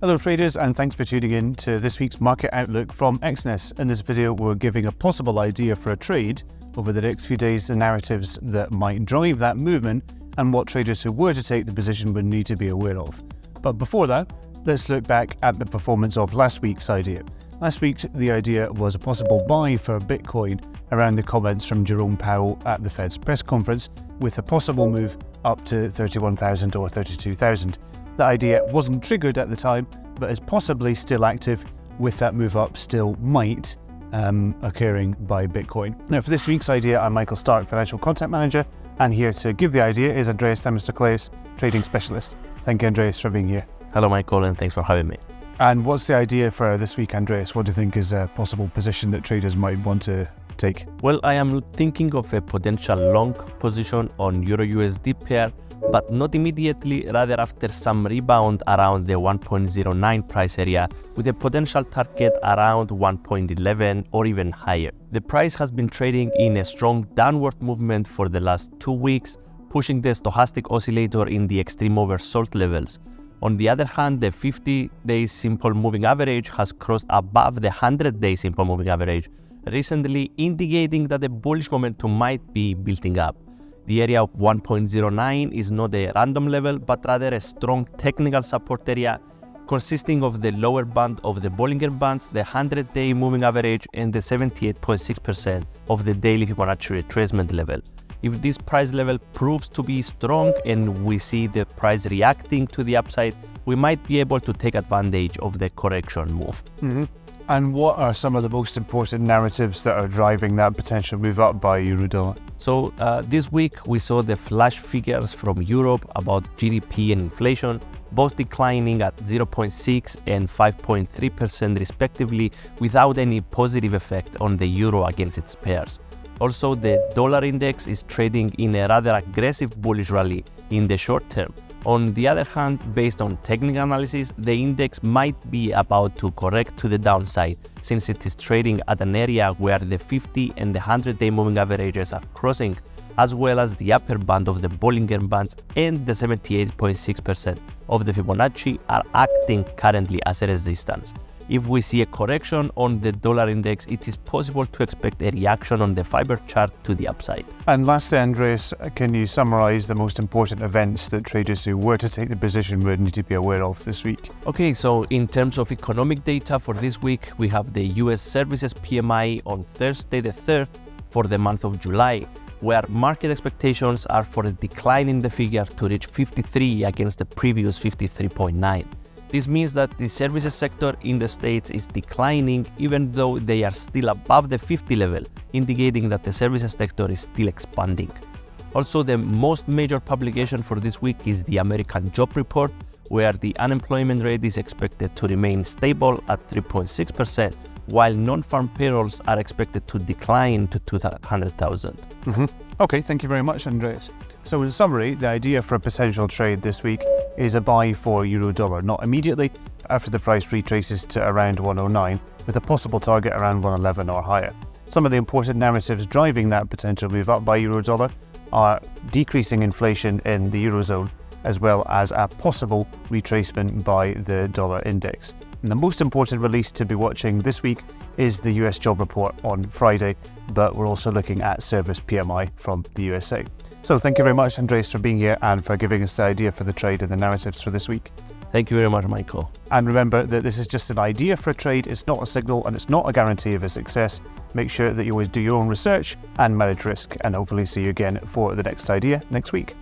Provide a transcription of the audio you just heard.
Hello traders, and thanks for tuning in to this week's market outlook from Exness. In this video, we're giving a possible idea for a trade over the next few days, the narratives that might drive that movement, and what traders who were to take the position would need to be aware of. But before that, let's look back at the performance of last week's idea. Last week, the idea was a possible buy for Bitcoin around the comments from Jerome Powell at the Fed's press conference, with a possible move up to 31,000 or 32,000. The idea wasn't triggered at the time, but is possibly still active, with that move up still might occurring by Bitcoin. Now, for this week's idea, I'm Michael Stark, Financial Content Manager, and here to give the idea is Andreas Themistocleus, Trading Specialist. Thank you, Andreas, for being here. Hello, Michael, and thanks for having me. And what's the idea for this week, Andreas? What do you think is a possible position that traders might want to take? Well, I am thinking of a potential long position on EURUSD pair, but not immediately, rather after some rebound around the 1.09 price area, with a potential target around 1.11 or even higher. The price has been trading in a strong downward movement for the last 2 weeks, pushing the stochastic oscillator in the extreme oversold levels. On the other hand, the 50-day simple moving average has crossed above the 100-day simple moving average recently, indicating that the bullish momentum might be building up. The area of 1.09 is not a random level, but rather a strong technical support area consisting of the lower band of the Bollinger Bands, the 100-day moving average, and the 78.6% of the daily Fibonacci retracement level. If this price level proves to be strong and we see the price reacting to the upside, we might be able to take advantage of the correction move. And what are some of the most important narratives that are driving that potential move up by Eurodollar? So this week we saw the flash figures from Europe about GDP and inflation, both declining at 0.6 and 5.3% respectively, without any positive effect on the euro against its pairs. Also, the dollar index is trading in a rather aggressive bullish rally in the short term. On the other hand, based on technical analysis, the index might be about to correct to the downside, since it is trading at an area where the 50 and the 100-day moving averages are crossing, as well as the upper band of the Bollinger Bands and the 78.6% of the Fibonacci are acting currently as a resistance. If we see a correction on the dollar index, it is possible to expect a reaction on the fiber chart to the upside. And lastly, Andreas, can you summarize the most important events that traders who were to take the position would need to be aware of this week? Okay, so in terms of economic data for this week, we have the US Services PMI on Thursday the 3rd for the month of July, where market expectations are for a decline in the figure to reach 53 against the previous 53.9. This means that the services sector in the States is declining, even though they are still above the 50 level, indicating that the services sector is still expanding. Also, the most major publication for this week is the American Job Report, where the unemployment rate is expected to remain stable at 3.6%, while non-farm payrolls are expected to decline to 200,000. Okay, thank you very much, Andreas. So in summary, the idea for a potential trade this week is a buy for Eurodollar, not immediately, but after the price retraces to around 109, with a possible target around 111 or higher. Some of the important narratives driving that potential move up by Eurodollar are decreasing inflation in the Eurozone, as well as a possible retracement by the dollar index. And the most important release to be watching this week is the US job report on Friday, but we're also looking at service PMI from the USA. So thank you very much, Andreas, for being here and for giving us the idea for the trade and the narratives for this week. Thank you very much, Michael. And remember that this is just an idea for a trade, it's not a signal and it's not a guarantee of a success. Make sure that you always do your own research and manage risk, and hopefully see you again for the next idea next week.